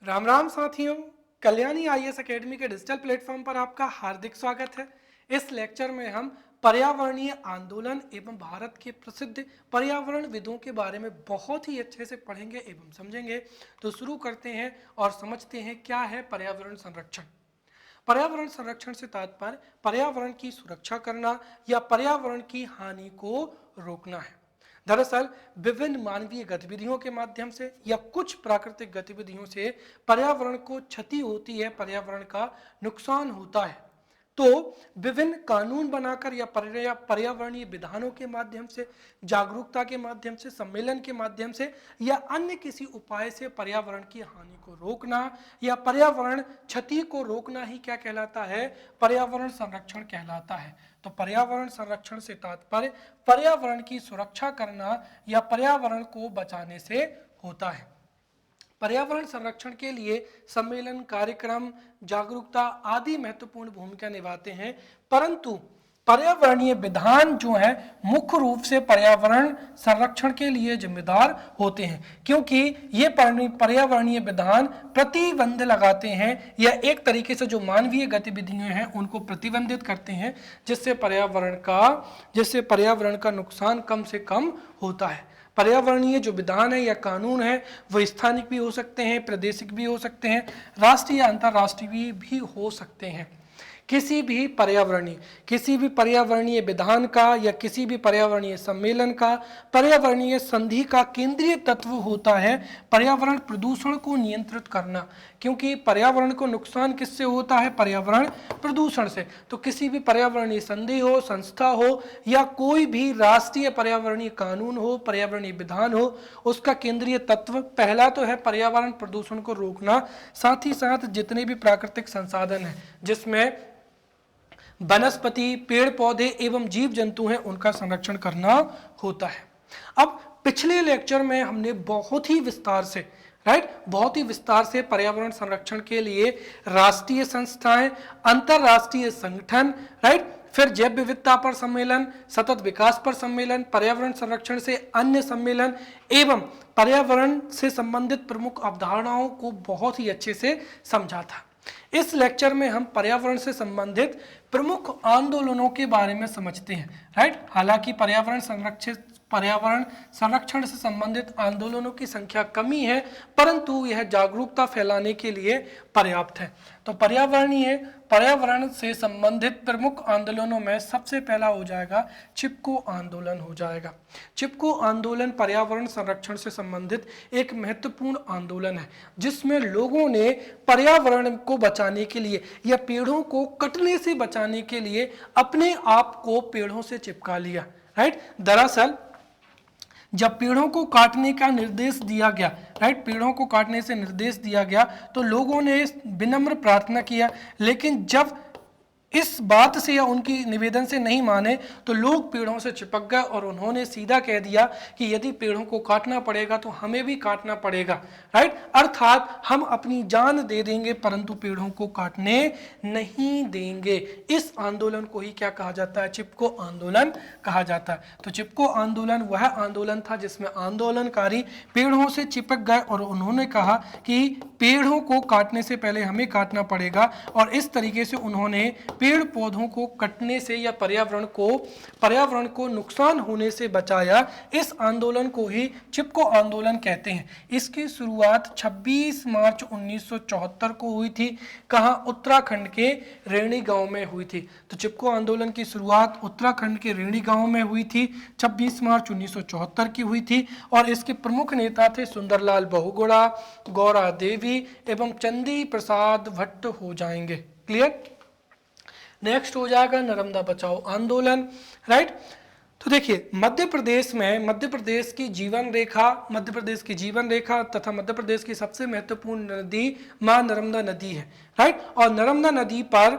राम राम साथियों, Kalyani IAS academy के digital platform पर आपका हार्दिक स्वागत है। इस लेक्चर में हम पर्यावरणीय आंदोलन एवं भारत के प्रसिद्ध पर्यावरणविदों के बारे में बहुत ही अच्छे से पढ़ेंगे एवं समझेंगे। तो शुरू करते हैं और समझते हैं क्या है पर्यावरण संरक्षण। पर्यावरण संरक्षण से तात्पर्य पर्यावरण की सुरक्षा करना या पर्यावरण की हानि को रोकना है। दरअसल विभिन्न मानवीय गतिविधियों के माध्यम से या कुछ प्राकृतिक गतिविधियों से पर्यावरण को क्षति होती है, पर्यावरण का नुकसान होता है। तो विभिन्न कानून बनाकर या पर्यावरणीय विधानों के माध्यम से, जागरूकता के माध्यम से, सम्मेलन के माध्यम से या अन्य किसी उपाय से पर्यावरण की हानि को रोकना या पर्यावरण क्षति को रोकना ही क्या कहलाता है? पर्यावरण संरक्षण कहलाता है। तो पर्यावरण संरक्षण से तात्पर्य पर्यावरण की सुरक्षा करना या पर्यावरण को बचाने से होता है। पर्यावरण संरक्षण के लिए सम्मेलन, कार्यक्रम, जागरूकता आदि महत्वपूर्ण भूमिका निभाते हैं, परंतु पर्यावरणीय विधान जो है मुख्य रूप से पर्यावरण संरक्षण के लिए जिम्मेदार होते हैं, क्योंकि ये पर्यावरणीय विधान प्रतिबंध लगाते हैं या एक तरीके से जो मानवीय गतिविधियां हैं उनको प्रतिबंधित करते हैं, जिससे पर्यावरण का नुकसान कम से कम होता है। पर्यावरणीय जो विधान है या कानून है वो स्थानिक भी हो सकते हैं, प्रादेशिक भी हो सकते हैं, राष्ट्रीय या अंतर्राष्ट्रीय भी हो सकते हैं। किसी भी पर्यावरणीय विधान का या किसी भी पर्यावरणीय सम्मेलन का, पर्यावरणीय संधि का केंद्रीय तत्व होता है पर्यावरण प्रदूषण को नियंत्रित करना, क्योंकि पर्यावरण को नुकसान किससे होता है? पर्यावरण प्रदूषण से। तो किसी भी पर्यावरणीय संधि हो, संस्था हो या कोई भी राष्ट्रीय पर्यावरणीय कानून हो, पर्यावरणीय विधान हो, उसका केंद्रीय तत्व पहला तो है पर्यावरण प्रदूषण को रोकना, साथ ही साथ जितने भी प्राकृतिक संसाधन हैं जिसमें वनस्पति, पेड़ पौधे एवं जीव जंतु हैं उनका संरक्षण करना होता है। अब पिछले लेक्चर में हमने बहुत ही विस्तार से पर्यावरण संरक्षण के लिए राष्ट्रीय संस्थाएं, अंतरराष्ट्रीय संगठन, फिर जैव विविधता पर सम्मेलन, सतत विकास पर सम्मेलन, पर्यावरण संरक्षण से अन्य सम्मेलन एवं पर्यावरण से संबंधित प्रमुख अवधारणाओं को बहुत ही अच्छे से समझा था। इस लेक्चर में हम पर्यावरण से संबंधित प्रमुख आंदोलनों के बारे में समझते हैं। हालांकि पर्यावरण संरक्षण से संबंधित आंदोलनों की संख्या कमी है, परंतु यह जागरूकता फैलाने के लिए पर्याप्त है। तो पर्यावरण से संबंधित प्रमुख आंदोलनों में सबसे पहला हो जाएगा चिपको आंदोलन हो जाएगा। चिपको आंदोलन पर्यावरण संरक्षण से संबंधित एक महत्वपूर्ण आंदोलन है, जिसमें लोगों ने पर्यावरण को बचाने के लिए या पेड़ों को कटने से बचाने के लिए अपने आप को पेड़ों से चिपका लिया। दरअसल जब पेड़ों को काटने का निर्देश दिया गया, पेड़ों को काटने से निर्देश दिया गया, तो लोगों ने विनम्र प्रार्थना किया, लेकिन जब इस बात से या उनकी निवेदन से नहीं माने तो लोग पेड़ों से चिपक गए और उन्होंने सीधा कह दिया कि यदि पेड़ों को काटना पड़ेगा तो हमें भी काटना पड़ेगा। अर्थात हम अपनी जान दे देंगे परंतु पेड़ों को काटने नहीं देंगे। इस आंदोलन को ही क्या कहा जाता है? चिपको आंदोलन कहा जाता है। तो चिपको आंदोलन वह आंदोलन था जिसमें आंदोलनकारी पेड़ों से चिपक गए और उन्होंने कहा कि पेड़ों को काटने से पहले हमें काटना पड़ेगा, और इस तरीके से उन्होंने पेड़ पौधों को कटने से या पर्यावरण को नुकसान होने से बचाया। इस आंदोलन को ही चिपको आंदोलन कहते हैं। इसकी शुरुआत 26 मार्च 1974 को हुई थी। कहाँ? उत्तराखंड के रेणी गांव में हुई थी। तो चिपको आंदोलन की शुरुआत उत्तराखंड के रेणी गांव में हुई थी, 26 मार्च 1974 की हुई थी, और इसके प्रमुख नेता थे सुंदरलाल बहुगुणा, गौरा देवी एवं चंदी प्रसाद भट्ट हो जाएंगे। क्लियर? नेक्स्ट हो जाएगा नर्मदा बचाओ आंदोलन। तो देखिए मध्य प्रदेश की जीवन रेखा तथा मध्य प्रदेश की सबसे महत्वपूर्ण नदी मां नर्मदा नदी है। और नर्मदा नदी पर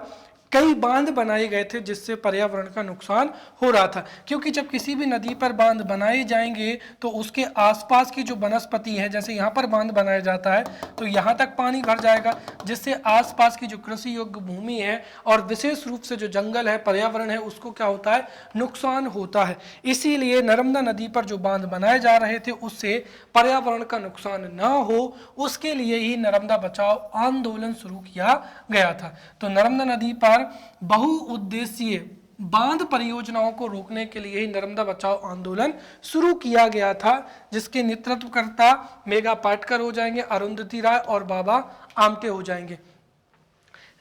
कई बांध बनाए गए थे जिससे पर्यावरण का नुकसान हो रहा था, क्योंकि जब किसी भी नदी पर बांध बनाए जाएंगे तो उसके आसपास की जो वनस्पति है, जैसे यहाँ पर बांध बनाया जाता है तो यहाँ तक पानी भर जाएगा, जिससे आसपास की जो कृषि योग्य भूमि है और विशेष रूप से जो जंगल है, पर्यावरण है, उसको क्या होता है, नुकसान होता है। इसीलिए नर्मदा नदी पर जो बांध बनाए जा रहे थे उससे पर्यावरण का नुकसान ना हो, उसके लिए ही नर्मदा बचाओ आंदोलन शुरू किया गया था। तो नर्मदा नदी पर बहुउद्देशीय बांध परियोजनाओं को रोकने के लिए ही नर्मदा बचाओ आंदोलन शुरू किया गया था, जिसके नेतृत्वकर्ता मेघा पाटकर हो जाएंगे, अरुंधति राय और बाबा आमटे हो जाएंगे।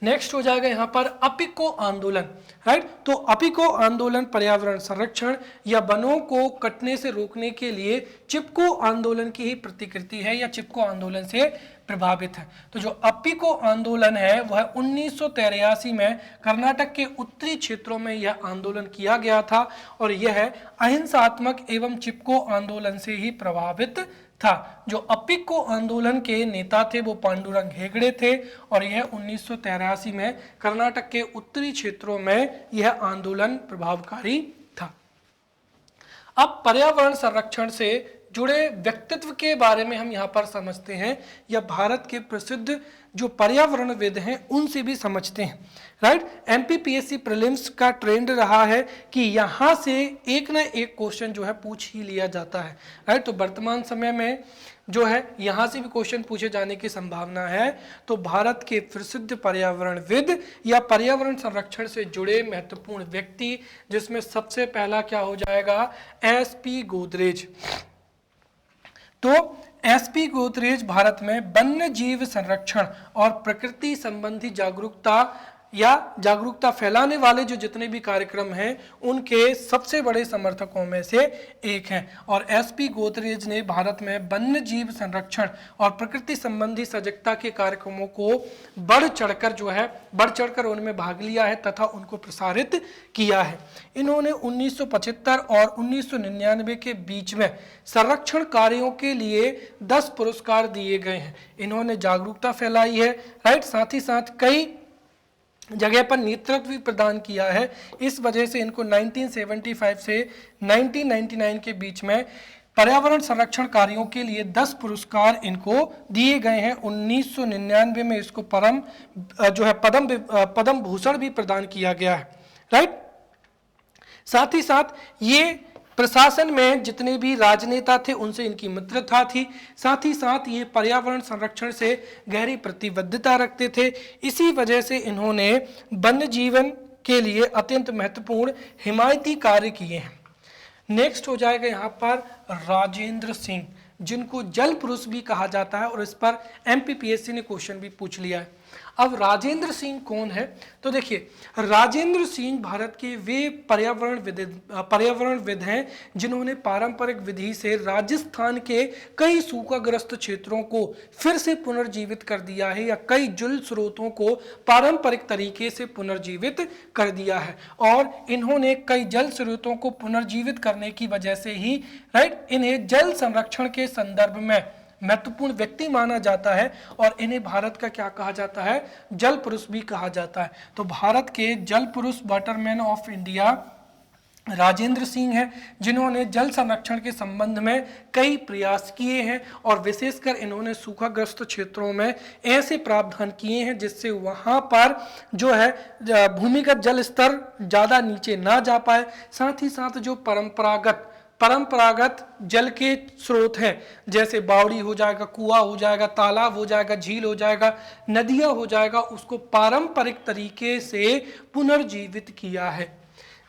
नेक्स्ट हो जाएगा यहाँ पर अपिको आंदोलन, राइट। तो अपिको आंदोलन पर्यावरण संरक्षण या वनों को कटने से रोकने के लिए चिपको आंदोलन की ही प्रतिकृति है या चिपको आंदोलन से प्रभावित है। तो जो अपिको आंदोलन है वह 1983 में कर्नाटक के उत्तरी क्षेत्रों में यह आंदोलन किया गया था और यह अहिंसात्मक एवं चिपको आंदोलन से ही प्रभावित था। जो अपिको आंदोलन के नेता थे वो पांडुरंग हेगड़े थे और यह 1983 में कर्नाटक के उत्तरी क्षेत्रों में यह आंदोलन प्रभावकारी था। अब पर्यावरण संरक्षण से जुड़े व्यक्तित्व के बारे में हम यहाँ पर समझते हैं या भारत के प्रसिद्ध जो पर्यावरणविद हैं उनसे भी समझते हैं, राइट। एमपीपीएससी प्रीलिम्स का ट्रेंड रहा है कि यहाँ से एक ना एक क्वेश्चन जो है पूछ ही लिया जाता है, राइट। तो वर्तमान समय में जो है यहाँ से भी क्वेश्चन पूछे जाने की संभावना है। तो भारत के प्रसिद्ध पर्यावरणविद या पर्यावरण संरक्षण से जुड़े महत्वपूर्ण व्यक्ति, जिसमें सबसे पहला क्या हो जाएगा, एसपी गोदरेज। तो एसपी गोदरेज भारत में वन्य जीव संरक्षण और प्रकृति संबंधी जागरूकता फैलाने वाले जो जितने भी कार्यक्रम हैं उनके सबसे बड़े समर्थकों में से एक हैं। और एसपी गोदरेज ने भारत में वन्य जीव संरक्षण और प्रकृति संबंधी सजगता के कार्यक्रमों को बढ़ चढ़कर उनमें भाग लिया है तथा उनको प्रसारित किया है। इन्होंने 1975 और 1999 के बीच में संरक्षण कार्यों के लिए 10 पुरस्कार दिए गए हैं। इन्होंने जागरूकता फैलाई है, राइट। साथ ही साथ कई जगह पर नेतृत्व भी प्रदान किया है। इस वजह से इनको 1975 से 1999 के बीच में पर्यावरण संरक्षण कार्यों के लिए 10 पुरस्कार इनको दिए गए हैं। 1999 में इसको पद्म भूषण भी प्रदान किया गया है, राइट। साथ ही साथ ये प्रशासन में जितने भी राजनेता थे उनसे इनकी मित्रता थी। साथ ही साथ ये पर्यावरण संरक्षण से गहरी प्रतिबद्धता रखते थे। इसी वजह से इन्होंने वन्य जीवन के लिए अत्यंत महत्वपूर्ण हिमायती कार्य किए हैं। नेक्स्ट हो जाएगा यहाँ पर राजेंद्र सिंह, जिनको जल पुरुष भी कहा जाता है और इस पर एमपीपीएससी ने क्वेश्चन भी पूछ लिया है। अब राजेंद्र सिंह कौन है, तो देखिए राजेंद्र सिंह भारत के वे पर्यावरणविद हैं जिन्होंने पारंपरिक विधि से राजस्थान के कई सूखाग्रस्त क्षेत्रों को फिर से पुनर्जीवित कर दिया है या कई जल स्रोतों को पारंपरिक तरीके से पुनर्जीवित कर दिया है। और इन्होंने कई जल स्रोतों को पुनर्जीवित करने की वजह से ही, राइट, इन्हें जल संरक्षण के संदर्भ में महत्वपूर्ण व्यक्ति माना जाता है और इन्हें भारत का क्या कहा जाता है, जल पुरुष भी कहा जाता है। तो भारत के जल पुरुष Waterman of India Rajendra Singh हैं, जिन्होंने जल संरक्षण के संबंध में कई प्रयास किए हैं और विशेषकर इन्होंने सूखाग्रस्त क्षेत्रों में ऐसे प्रावधान किए हैं जिससे वहाँ पर जो है भूमिगत जल स्तर ज़्यादा नीचे ना जा पाए। साथ ही साथ जो परंपरागत जल के स्रोत हैं, जैसे बावड़ी हो जाएगा, कुआं हो जाएगा, तालाब हो जाएगा, झील हो जाएगा, नदियां हो जाएगा, उसको पारंपरिक तरीके से पुनर्जीवित किया है।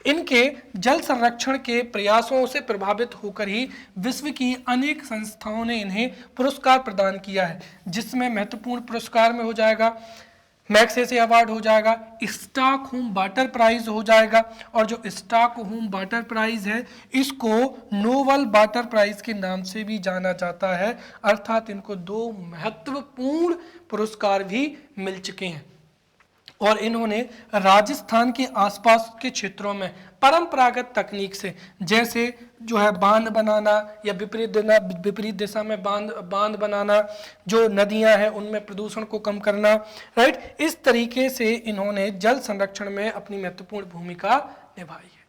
इनके जल संरक्षण के प्रयासों से प्रभावित होकर ही विश्व की अनेक संस्थाओं ने इन्हें पुरस्कार प्रदान किया है, जिसमें महत्वपूर्ण पुरस्कार में हो जाएगा मैग्सेसे अवार्ड हो जाएगा, स्टॉकहोम वाटर प्राइज हो जाएगा। और जो स्टॉकहोम वाटर प्राइज है इसको नोबल वाटर प्राइज के नाम से भी जाना जाता है, अर्थात इनको 2 महत्वपूर्ण पुरस्कार भी मिल चुके हैं। और इन्होंने राजस्थान के आसपास के क्षेत्रों में परंपरागत तकनीक से, जैसे जो है बांध बनाना या विपरीत दिशा में बांध बनाना, जो नदियां हैं उनमें प्रदूषण को कम करना, राइट, इस तरीके से इन्होंने जल संरक्षण में अपनी महत्वपूर्ण भूमिका निभाई है।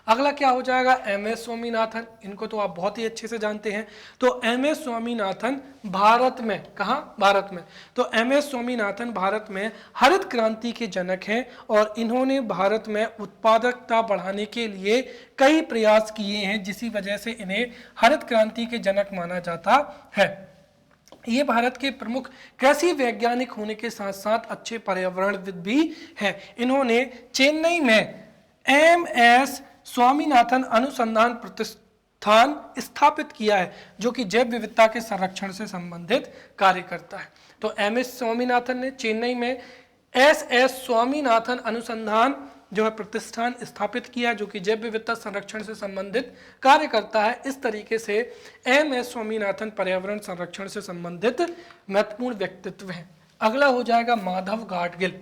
अगला क्या हो जाएगा, एम एस स्वामीनाथन। इनको तो आप बहुत ही अच्छे से जानते हैं। तो एम एस स्वामीनाथन भारत में, कहाँ, भारत में, तो एम एस स्वामीनाथन भारत में हरित क्रांति के जनक हैं और इन्होंने भारत में उत्पादकता बढ़ाने के लिए कई प्रयास किए हैं, जिसी वजह से इन्हें हरित क्रांति के जनक माना जाता है। ये भारत के प्रमुख कृषि वैज्ञानिक होने के साथ साथ अच्छे पर्यावरणविद भी हैं। इन्होंने चेन्नई में एम एस स्वामीनाथन अनुसंधान प्रतिष्ठान स्थापित किया है, जो कि जैव विविधता के संरक्षण से संबंधित कार्य करता है। तो एम एस स्वामीनाथन ने चेन्नई में एस एस स्वामीनाथन अनुसंधान जो है प्रतिष्ठान स्थापित किया, जो कि जैव विविधता संरक्षण से संबंधित कार्य करता है। इस तरीके से एम एस स्वामीनाथन पर्यावरण संरक्षण से संबंधित महत्वपूर्ण व्यक्तित्व हैं। अगला हो जाएगा माधव गाडगिल।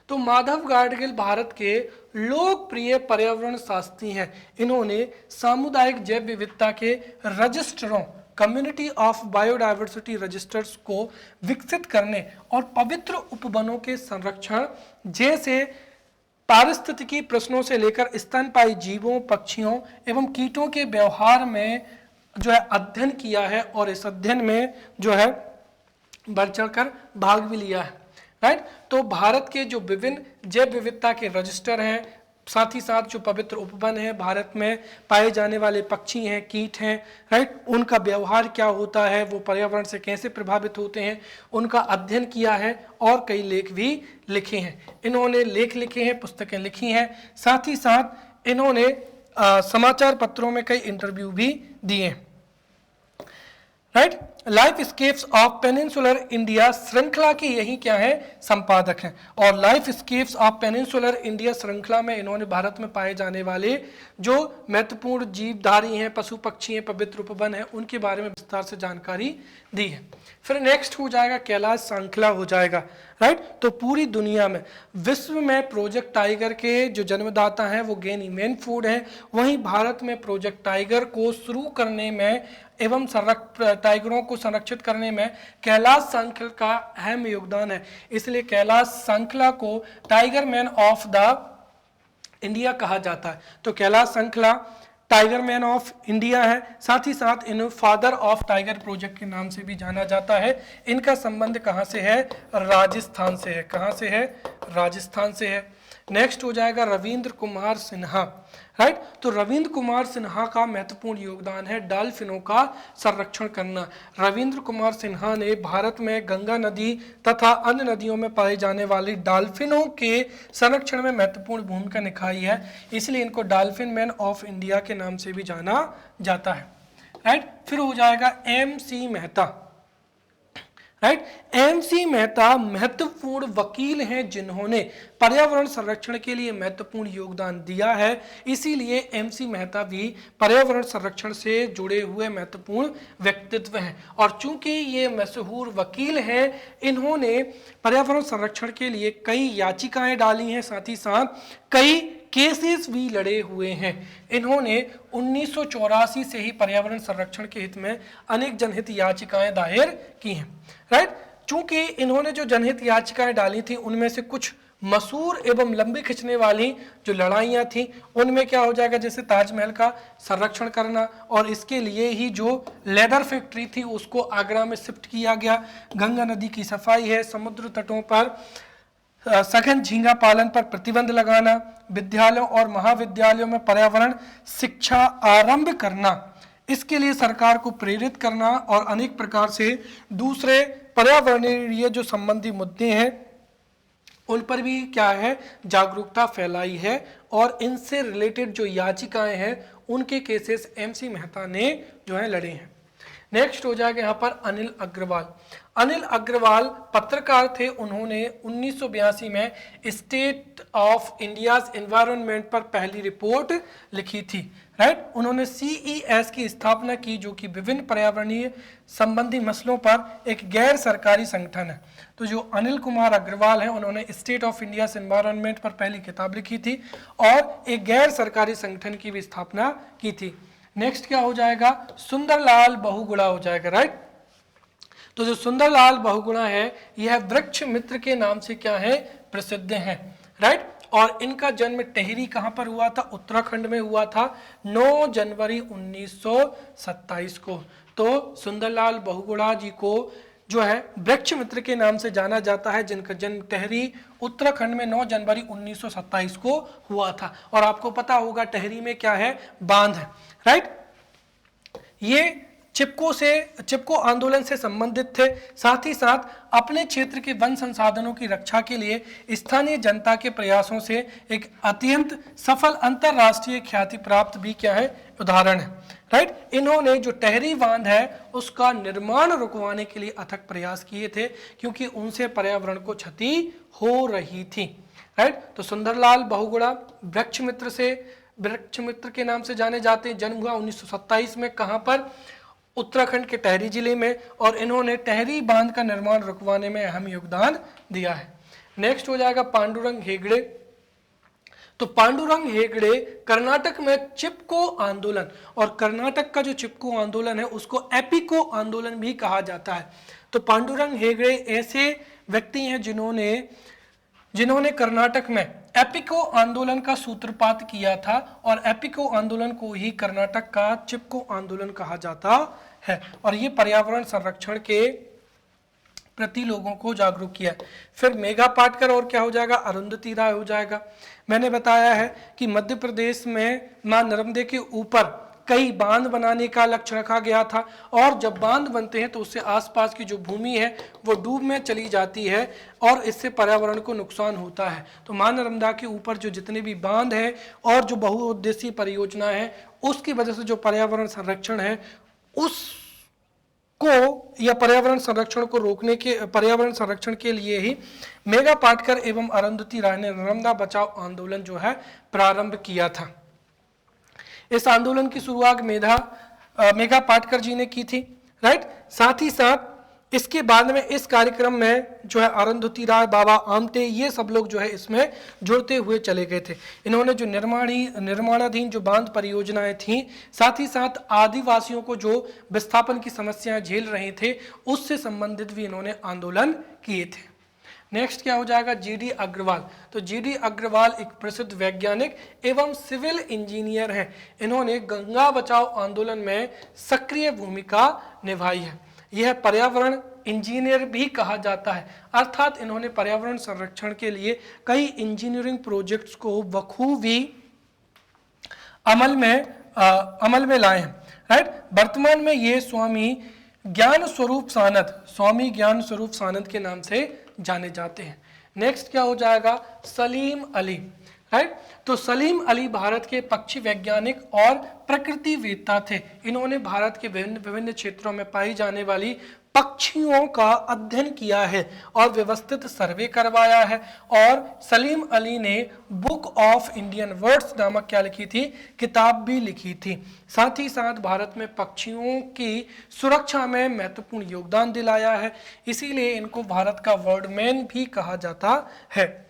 तो माधव गाडगिल भारत के लोकप्रिय पर्यावरण शास्त्री हैं। इन्होंने सामुदायिक जैव विविधता के रजिस्टरों, कम्युनिटी ऑफ बायोडायवर्सिटी रजिस्टर्स को विकसित करने और पवित्र उपवनों के संरक्षण जैसे पारिस्थितिकी प्रश्नों से लेकर स्तनपायी जीवों, पक्षियों एवं कीटों के व्यवहार में जो है अध्ययन किया है और इस अध्ययन में जो है बढ़ चढ़कर भाग भी लिया है, राइट। तो भारत के जो विभिन्न जैव विविधता के रजिस्टर हैं, साथ ही साथ जो पवित्र उपवन है, भारत में पाए जाने वाले पक्षी हैं, कीट हैं, राइट, उनका व्यवहार क्या होता है, वो पर्यावरण से कैसे प्रभावित होते हैं, उनका अध्ययन किया है और कई लेख भी लिखे हैं। इन्होंने लेख लिखे हैं, पुस्तकें लिखी हैं, साथ ही साथ इन्होंने समाचार पत्रों में कई इंटरव्यू भी दिए हैं, right. Life scapes of peninsular India श्रृंखला के यही क्या है, संपादक हैं। और life scapes of peninsular India श्रृंखला में इन्होंने भारत में पाए जाने वाले जो महत्वपूर्ण जीवधारी हैं, पशु पक्षी हैं, पवित्र उपवन हैं, उनके बारे में विस्तार से जानकारी दी है। फिर नेक्स्ट हो जाएगा कैलाश श्रृंखला हो जाएगा, राइट। तो पूरी दुनिया में, विश्व में प्रोजेक्ट टाइगर के जो जन्मदाता हैं वो गेनी मैन फूड है। वहीं भारत में प्रोजेक्ट टाइगर को शुरू करने में एवं टाइगरों को संरक्षित करने में कैलाश श्रृंखला का अहम योगदान है। इसलिए कैलाश श्रृंखला को tiger man of the India कहा जाता है। तो कैलाश श्रृंखला टाइगर मैन ऑफ इंडिया है, साथ ही साथ इन्हें फादर ऑफ टाइगर प्रोजेक्ट के नाम से भी जाना जाता है। इनका संबंध कहाँ से है, राजस्थान से है। कहाँ से है, राजस्थान से है। नेक्स्ट हो जाएगा रविंद्र कुमार सिन्हा, राइट। तो रविंद्र कुमार सिन्हा का महत्वपूर्ण योगदान है डॉल्फिनों का संरक्षण करना। रविंद्र कुमार सिन्हा ने भारत में गंगा नदी तथा अन्य नदियों में पाए जाने वाली डॉल्फिनों के संरक्षण में महत्वपूर्ण भूमिका निभाई है, इसलिए इनको डॉल्फिन मैन ऑफ इंडिया के नाम से भी जाना जाता है, राइट। फिर हो जाएगा M C Mehta, right. M C. Mehta महत्वपूर्ण वकील हैं जिन्होंने पर्यावरण संरक्षण के लिए महत्वपूर्ण योगदान दिया है, इसीलिए एम.सी. मेहता भी पर्यावरण संरक्षण से जुड़े हुए महत्वपूर्ण व्यक्तित्व हैं। और चूंकि ये मशहूर वकील हैं, इन्होंने पर्यावरण संरक्षण के लिए कई याचिकाएं डाली हैं, साथ ही साथ कई केसेस भी लड़े हुए हैं। इन्होंने 1984 से ही पर्यावरण संरक्षण के हित में अनेक जनहित याचिकाएं दायर की हैं, राइट। चूंकि इन्होंने जो जनहित याचिकाएं डाली थी उनमें से कुछ मशहूर एवं लंबी खिंचने वाली जो लड़ाइयां थी, उनमें क्या हो जाएगा, जैसे ताजमहल का संरक्षण करना, और इसके लिए ही जो लेदर फैक्ट्री थी उसको आगरा में शिफ्ट किया गया। गंगा नदी की सफाई है, समुद्र तटों पर सघन झींगा पालन पर प्रतिबंध लगाना, विद्यालयों और महाविद्यालयों में पर्यावरण शिक्षा आरंभ करना, इसके लिए सरकार को प्रेरित करना और अनेक प्रकार से दूसरे पर्यावरणीय जो संबंधी मुद्दे हैं उन पर भी क्या है, जागरूकता फैलाई है। और इनसे रिलेटेड जो याचिकाएं हैं उनके केसेस एम.सी. मेहता ने जो है लड़े हैं। नेक्स्ट हो जाएगा यहाँ पर अनिल अग्रवाल। अनिल अग्रवाल पत्रकार थे, उन्होंने 1982 में स्टेट ऑफ इंडियाज एनवायरनमेंट पर पहली रिपोर्ट लिखी थी, राइट। उन्होंने CES की स्थापना की, जो कि विभिन्न पर्यावरणीय संबंधी मसलों पर एक गैर सरकारी संगठन है। तो जो अनिल कुमार अग्रवाल हैं, उन्होंने स्टेट ऑफ इंडिया एनवायरनमेंट पर पहली किताब लिखी थी और एक गैर सरकारी संगठन की भी स्थापना की थी। नेक्स्ट क्या हो जाएगा, सुंदरलाल बहुगुणा हो जाएगा, राइट। तो जो सुंदरलाल बहुगुणा है, यह वृक्ष मित्र के नाम से क्या है, प्रसिद्ध है, राइट। और इनका जन्म टिहरी कहां पर हुआ था, उत्तराखंड में हुआ था 9 जनवरी 1927 को। तो सुंदरलाल बहुगुणा जी को जो है वृक्ष मित्र के नाम से जाना जाता है, जिनका जन्म टिहरी उत्तराखंड में 9 जनवरी 1927 को हुआ था। और आपको पता होगा टिहरी में क्या है, बांध है, राइट। ये चिपको आंदोलन से संबंधित थे। साथ ही साथ अपने क्षेत्र के वन संसाधनों की रक्षा के लिए स्थानीय जनता के प्रयासों से एक अत्यंत सफल अंतरराष्ट्रीय ख्याति प्राप्त भी क्या है, उदाहरण है, राइट। इन्होंने जो टिहरी बांध है उसका निर्माण रुकवाने के लिए अथक प्रयास किए थे, क्योंकि उनसे पर्यावरण को क्षति हो रही थी, राइट। तो सुंदरलाल बहुगुणा वृक्ष मित्र के नाम से जाने जाते हैं। जन्म हुआ 1927 में, कहां पर, उत्तराखंड के टिहरी जिले में, और इन्होंने टिहरी बांध का निर्माण रुकवाने में अहम योगदान दिया है। नेक्स्ट हो जाएगा पांडुरंग हेगड़े। तो पांडुरंग हेगड़े कर्नाटक में चिपको आंदोलन, और कर्नाटक का जो चिपको आंदोलन है उसको एपिको आंदोलन भी कहा जाता है। तो पांडुरंग हेगड़े ऐसे व्यक्ति हैं जिन्होंने कर्नाटक में एपिको आंदोलन का सूत्रपात किया था, और एपिको आंदोलन को ही कर्नाटक का चिपको आंदोलन कहा जाता है। और ये पर्यावरण संरक्षण के प्रति लोगों को जागरूक किया। फिर मेघा पाटकर, और क्या हो जाएगा, अरुंधति राय हो जाएगा। मैंने बताया है कि मध्य प्रदेश में मां नर्मदे के ऊपर कई बांध बनाने का लक्ष्य रखा गया था, और जब बांध बनते हैं तो उससे आसपास की जो भूमि है वो डूब में चली जाती है, और इससे पर्यावरण को नुकसान होता है। तो मां नर्मदा के ऊपर जो जितने भी बांध हैं और जो बहुउद्देशीय परियोजना है, उसकी वजह से जो पर्यावरण संरक्षण है उसको, या पर्यावरण संरक्षण को रोकने के, पर्यावरण संरक्षण के लिए ही मेघा पाटकर एवं अरुंधति राय ने नर्मदा बचाओ आंदोलन जो है प्रारंभ किया था। इस आंदोलन की शुरुआत मेघा पाटकर जी ने की थी, राइट। साथ ही साथ इसके बाद में इस कार्यक्रम में जो है अरुंधति राय, बाबा आमटे, ये सब लोग जो है इसमें जुड़ते हुए चले गए थे। इन्होंने जो निर्माणाधीन जो बांध परियोजनाएं थी, साथ ही साथ आदिवासियों को जो विस्थापन की समस्याएं झेल रहे थे, उससे संबंधित भी इन्होंने आंदोलन किए थे। नेक्स्ट क्या हो जाएगा, GD अग्रवाल। तो GD अग्रवाल एक प्रसिद्ध वैज्ञानिक एवं सिविल इंजीनियर हैं। इन्होंने गंगा बचाओ आंदोलन में सक्रिय भूमिका निभाई है। यह पर्यावरण इंजीनियर भी कहा जाता है, अर्थात इन्होंने पर्यावरण संरक्षण के लिए कई इंजीनियरिंग प्रोजेक्ट्स को बखूबी अमल में लाए हैं, राइट। वर्तमान में ये स्वामी ज्ञान स्वरूप सानंद के नाम से जाने जाते हैं। नेक्स्ट क्या हो जाएगा, सलीम अली, राइट। तो सलीम अली भारत के पक्षी वैज्ञानिक और प्रकृतिवेत्ता थे। इन्होंने भारत के विभिन्न क्षेत्रों में पाई जाने वाली पक्षियों का अध्ययन किया है और व्यवस्थित सर्वे करवाया है। और सलीम अली ने बुक ऑफ इंडियन वर्ड्स नामक क्या लिखी थी, किताब भी लिखी थी। साथ ही साथ भारत में पक्षियों की सुरक्षा में महत्वपूर्ण योगदान दिलाया है, इसीलिए इनको भारत का वर्डमैन भी कहा जाता है।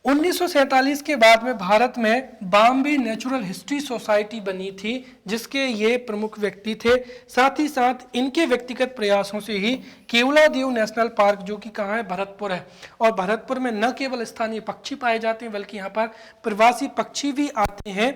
1947 के बाद में भारत में बॉम्बे नेचुरल हिस्ट्री सोसाइटी बनी थी, जिसके ये प्रमुख व्यक्ति थे। साथ ही साथ इनके व्यक्तिगत प्रयासों से ही केवलादेव नेशनल पार्क, जो कि कहाँ है, भरतपुर है, और भरतपुर में न केवल स्थानीय पक्षी पाए जाते हैं बल्कि यहाँ पर प्रवासी पक्षी भी आते हैं।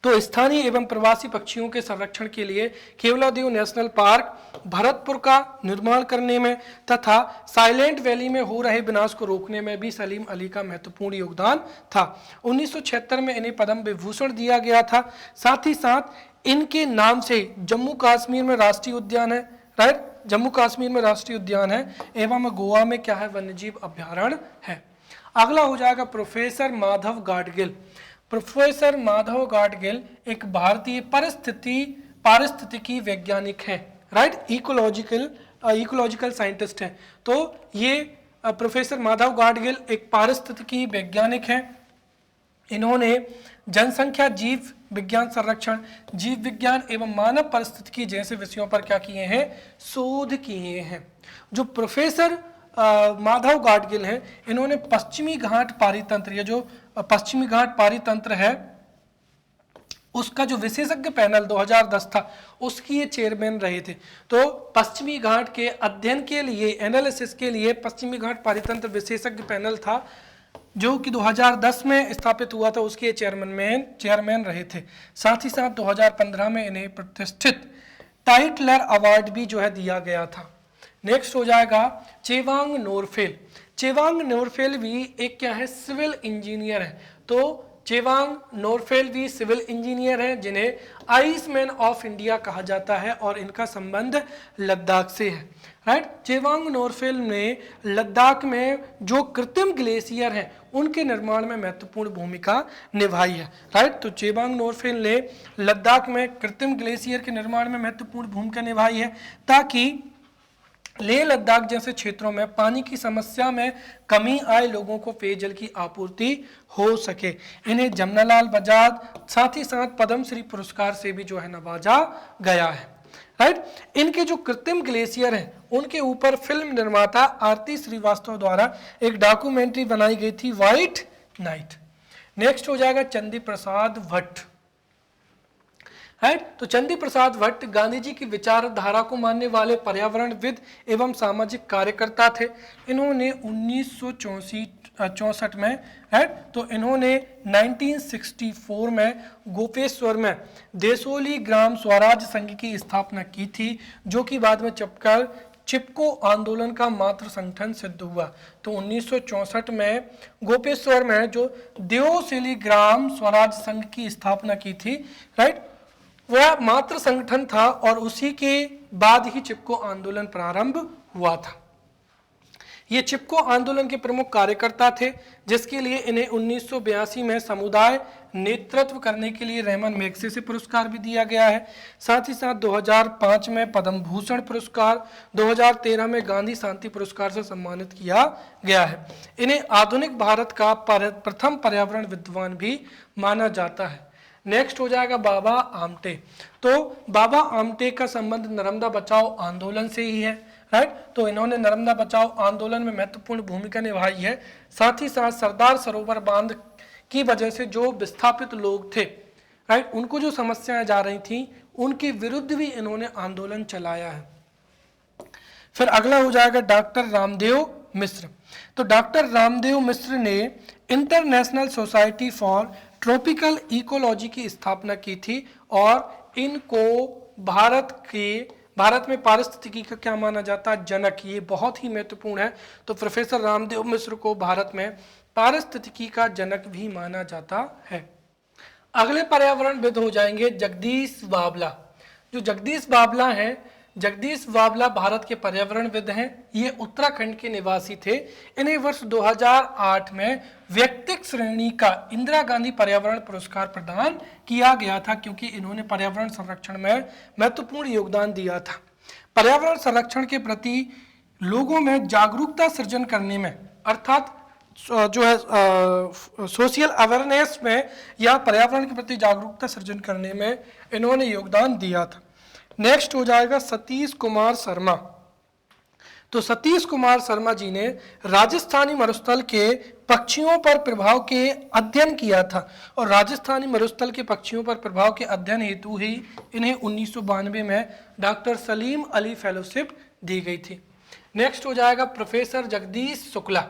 तो स्थानीय एवं प्रवासी पक्षियों के संरक्षण के लिए केवलादेव नेशनल पार्क भरतपुर का निर्माण करने में तथा साइलेंट वैली में हो रहे विनाश को रोकने में भी सलीम अली का महत्वपूर्ण योगदान था। 1976 में इन्हें पद्म विभूषण दिया गया था। साथ ही साथ इनके नाम से जम्मू कश्मीर में राष्ट्रीय उद्यान है, राइट, जम्मू कश्मीर में राष्ट्रीय उद्यान है, एवं गोवा में क्या है, वन्यजीव अभ्यारण्य है। अगला हो जाएगा प्रोफेसर माधव गाडगिल। प्रोफेसर माधव गाडगिल एक भारतीय पारिस्थितिकी वैज्ञानिक हैं, राइट, इकोलॉजिकल साइंटिस्ट हैं। तो ये प्रोफेसर माधव गाडगिल एक पारिस्थितिकी वैज्ञानिक हैं। इन्होंने जनसंख्या, जीव विज्ञान, संरक्षण, जीव विज्ञान एवं मानव परिस्थितिकी जैसे विषयों पर क्या किए हैं, शोध किए हैं। जो प्रोफेसर माधव गाडगिल हैं, इन्होंने पश्चिमी घाट पारितंत्र, ये जो पश्चिमी घाट पारितंत्र है उसका जो विशेषज्ञ पैनल 2010 था उसकी ये चेयरमैन रहे थे। तो पश्चिमी घाट के अध्ययन के लिए, एनालिसिस के लिए पश्चिमी घाट पारितंत्र विशेषज्ञ पैनल था जो कि 2010 में स्थापित हुआ था, उसके चेयरमैन रहे थे। साथ ही साथ 2015 में इन्हें प्रतिष्ठित टाइटलर अवार्ड भी जो है दिया गया था। नेक्स्ट हो जाएगा चेवांग नोरफेल। चेवांग नोरफेल भी एक क्या है, सिविल इंजीनियर है। तो चेवांग नोरफेल भी सिविल इंजीनियर हैं जिन्हें आइसमैन ऑफ इंडिया कहा जाता है और इनका संबंध लद्दाख से है, राइट। चेवांग नोरफेल ने लद्दाख में जो कृत्रिम ग्लेशियर हैं उनके निर्माण में महत्वपूर्ण भूमिका निभाई है, राइट। तो चेवांग नोरफेल ने लद्दाख में कृत्रिम ग्लेशियर के निर्माण में महत्वपूर्ण भूमिका निभाई है ताकि लेह लद्दाख जैसे क्षेत्रों में पानी की समस्या में कमी आए, लोगों को पेयजल की आपूर्ति हो सके। इन्हें जमनालाल बजाज साथ ही साथ पद्मश्री पुरस्कार से भी जो है नवाजा गया है, राइट। इनके जो कृत्रिम ग्लेशियर हैं उनके ऊपर फिल्म निर्माता आरती श्रीवास्तव द्वारा एक डॉक्यूमेंट्री बनाई गई थी, व्हाइट नाइट। नेक्स्ट हो जाएगा चंदी प्रसाद भट्ट, राइट। तो चंदी प्रसाद भट्ट गांधी जी की विचारधारा को मानने वाले पर्यावरणविद एवं सामाजिक कार्यकर्ता थे। इन्होंने 1964 में, राइट, तो इन्होंने 1964 में गोपेश्वर में देसोली ग्राम स्वराज संघ की स्थापना की थी, जो कि बाद में चपकर चिपको आंदोलन का मात्र संगठन सिद्ध हुआ। तो 1964 में गोपेश्वर में जो देओसिली ग्राम स्वराज संघ की स्थापना की थी, राइट, वह मात्र संगठन था और उसी के बाद ही चिपको आंदोलन प्रारंभ हुआ था। ये चिपको आंदोलन के प्रमुख कार्यकर्ता थे, जिसके लिए इन्हें 1982 में समुदाय नेतृत्व करने के लिए रहमान मैग्सेसे पुरस्कार भी दिया गया है। साथ ही साथ 2005 में पद्म भूषण पुरस्कार, 2013 में गांधी शांति पुरस्कार से सम्मानित किया गया है। इन्हें आधुनिक भारत का प्रथम पर्यावरण विद्वान भी माना जाता है। नेक्स्ट हो जाएगा बाबा आमटे। तो बाबा आमटे का संबंध नर्मदा बचाओ आंदोलन से ही है, राइट। तो इन्होंने नर्मदा बचाओ आंदोलन में महत्वपूर्ण भूमिका निभाई है। साथ ही साथ सरदार सरोवर बांध की वजह से जो विस्थापित लोग थे, राइट, उनको जो समस्याएं जा रही थी उनके विरुद्ध भी इन्होंने आंदोलन चलाया है। फिर अगला हो जाएगा डॉक्टर रामदेव मिश्र। तो डॉक्टर रामदेव मिश्र ने international society for tropical ecology की स्थापना की थी और इनको भारत में पारिस्थितिकी का क्या माना जाता है, जनक। ये बहुत ही महत्वपूर्ण है। तो प्रोफेसर रामदेव मिश्र को भारत में पारिस्थितिकी का जनक भी माना जाता है। अगले पर्यावरणविद हो जाएंगे जगदीश बावला। जो जगदीश बावला हैं, जगदीश बावला भारत के पर्यावरणविद हैं। ये उत्तराखंड के निवासी थे। इन्हें वर्ष 2008 में व्यक्तिगत श्रेणी का इंदिरा गांधी पर्यावरण पुरस्कार प्रदान किया गया था, क्योंकि इन्होंने पर्यावरण संरक्षण में महत्वपूर्ण योगदान दिया था। पर्यावरण संरक्षण के प्रति लोगों में जागरूकता सृजन करने में, अर्थात जो है सोशल अवेयरनेस में या पर्यावरण के प्रति जागरूकता सृजन करने में इन्होंने योगदान दिया था। नेक्स्ट हो जाएगा सतीश कुमार शर्मा। तो सतीश कुमार शर्मा जी ने राजस्थानी मरुस्थल के पक्षियों पर प्रभाव के अध्ययन किया था और राजस्थानी मरुस्थल के पक्षियों पर प्रभाव के अध्ययन हेतु ही इन्हें 1992 में डॉक्टर सलीम अली फेलोशिप दी गई थी। नेक्स्ट हो जाएगा प्रोफेसर जगदीश शुक्ला,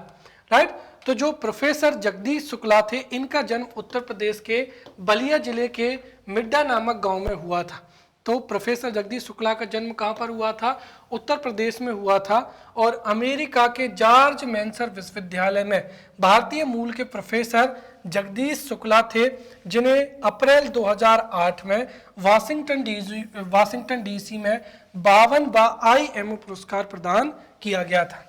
राइट। तो जो प्रोफेसर जगदीश शुक्ला थे, इनका जन्म उत्तर प्रदेश के बलिया जिले के मिड्डा नामक गांव में हुआ था। तो प्रोफेसर जगदीश शुक्ला का जन्म कहाँ पर हुआ था, उत्तर प्रदेश में हुआ था। और अमेरिका के जॉर्ज मेंसर विश्वविद्यालय में भारतीय मूल के प्रोफेसर जगदीश शुक्ला थे, जिन्हें अप्रैल 2008 में वाशिंगटन डीसी में 52वां IMO पुरस्कार प्रदान किया गया था।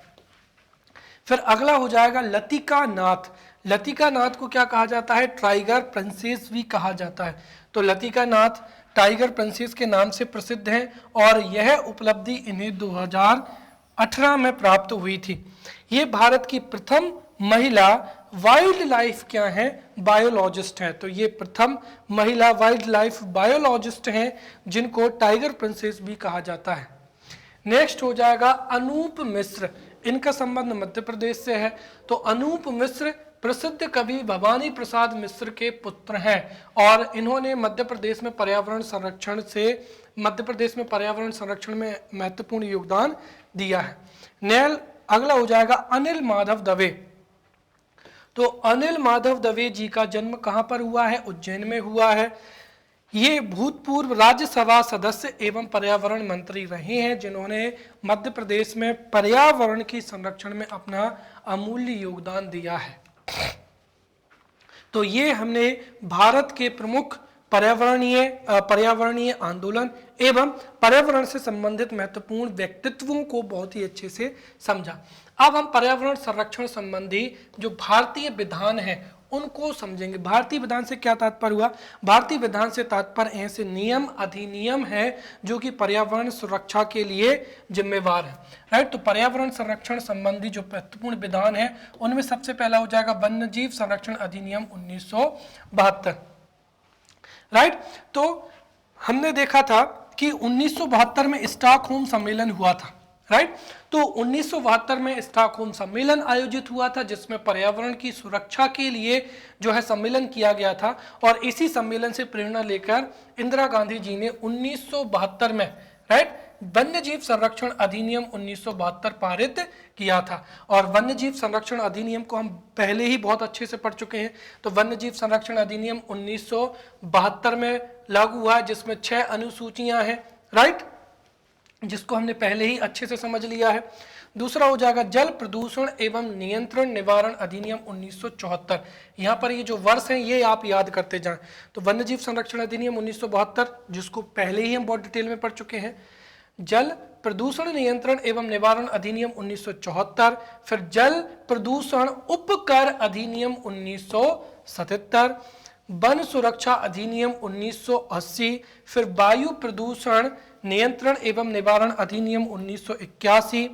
फिर अगला हो जाएगा लतिका नाथ। लतिका नाथ को क्या कहा जाता है, टाइगर प्रिंसेस भी कहा जाता है। तो लतिका नाथ टाइगर प्रिंसेस के नाम से प्रसिद्ध हैं और यह उपलब्धि इन्हें 2018 में प्राप्त हुई थी। ये भारत की प्रथम महिला वाइल्ड लाइफ क्या है, बायोलॉजिस्ट हैं। तो ये प्रथम महिला वाइल्ड लाइफ बायोलॉजिस्ट हैं जिनको टाइगर प्रिंसेस भी कहा जाता है। नेक्स्ट हो जाएगा अनूप मिश्र, इनका संबंध मध्य प्रदेश से है। तो अनूप मिश्र प्रसिद्ध कवि भवानी प्रसाद मिश्र के पुत्र हैं और इन्होंने मध्य प्रदेश में पर्यावरण संरक्षण में महत्वपूर्ण योगदान दिया है। अगला हो जाएगा अनिल माधव दवे। तो अनिल माधव दवे जी का जन्म कहां पर हुआ है, उज्जैन में हुआ है। ये भूतपूर्व राज्यसभा सदस्य एवं पर्यावरण मंत्री रहे हैं जिन्होंने मध्य प्रदेश में पर्यावरण की संरक्षण में अपना अमूल्य योगदान दिया है। तो ये हमने भारत के प्रमुख पर्यावरणीय आंदोलन एवं पर्यावरण से संबंधित महत्वपूर्ण व्यक्तित्वों को बहुत ही अच्छे से समझा। अब हम पर्यावरण संरक्षण संबंधी जो भारतीय विधान है उनको समझेंगे। भारतीय विधान से क्या तात्पर्य हुआ, भारतीय विधान से तात्पर्य ऐसे नियम अधिनियम है जो कि पर्यावरण सुरक्षा के लिए जिम्मेवार है, राइट। तो पर्यावरण संरक्षण संबंधी जो महत्वपूर्ण विधान है उनमें सबसे पहला हो जाएगा वन्यजीव संरक्षण अधिनियम 1972, राइट। तो हमने देखा था कि 1972 में स्टॉकहोम सम्मेलन हुआ था, राइट। तो 1972 में स्टॉकहोम सम्मेलन आयोजित हुआ था जिसमें पर्यावरण की सुरक्षा के लिए जो है सम्मेलन किया गया था और इसी सम्मेलन से प्रेरणा लेकर इंदिरा गांधी जी ने 1972 में, राइट, वन्यजीव संरक्षण अधिनियम 1972 पारित किया था। और वन्यजीव संरक्षण अधिनियम को हम पहले ही बहुत अच्छे से पढ़ चुके हैं। तो वन्यजीव संरक्षण अधिनियम 1972 में लागू हुआ जिसमें 6 अनुसूचियां हैं, राइट, जिसको हमने पहले ही अच्छे से समझ लिया है। दूसरा हो जाएगा जल प्रदूषण एवं नियंत्रण निवारण अधिनियम 1974। यहाँ पर ये जो वर्ष हैं ये आप याद करते जाएं। तो वन्यजीव संरक्षण अधिनियम 1972 जिसको पहले ही हम बहुत डिटेल में पढ़ चुके हैं। जल प्रदूषण नियंत्रण एवं निवारण अधिनियम 1974, फिर जल प्रदूषण उपकर अधिनियम 1977, वन सुरक्षा अधिनियम 1980, फिर वायु प्रदूषण नियंत्रण एवं निवारण अधिनियम 1981,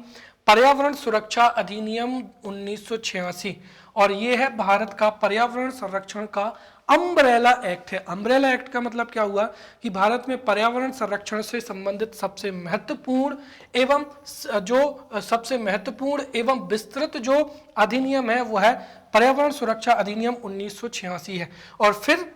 पर्यावरण सुरक्षा अधिनियम 1986 और ये है भारत का पर्यावरण संरक्षण का अम्ब्रेला एक्ट है। अम्ब्रेला एक्ट का मतलब क्या हुआ कि भारत में पर्यावरण संरक्षण से संबंधित सबसे महत्वपूर्ण एवं विस्तृत जो अधिनियम है वो है पर्यावरण सुरक्षा अधिनियम 1986 है। और फिर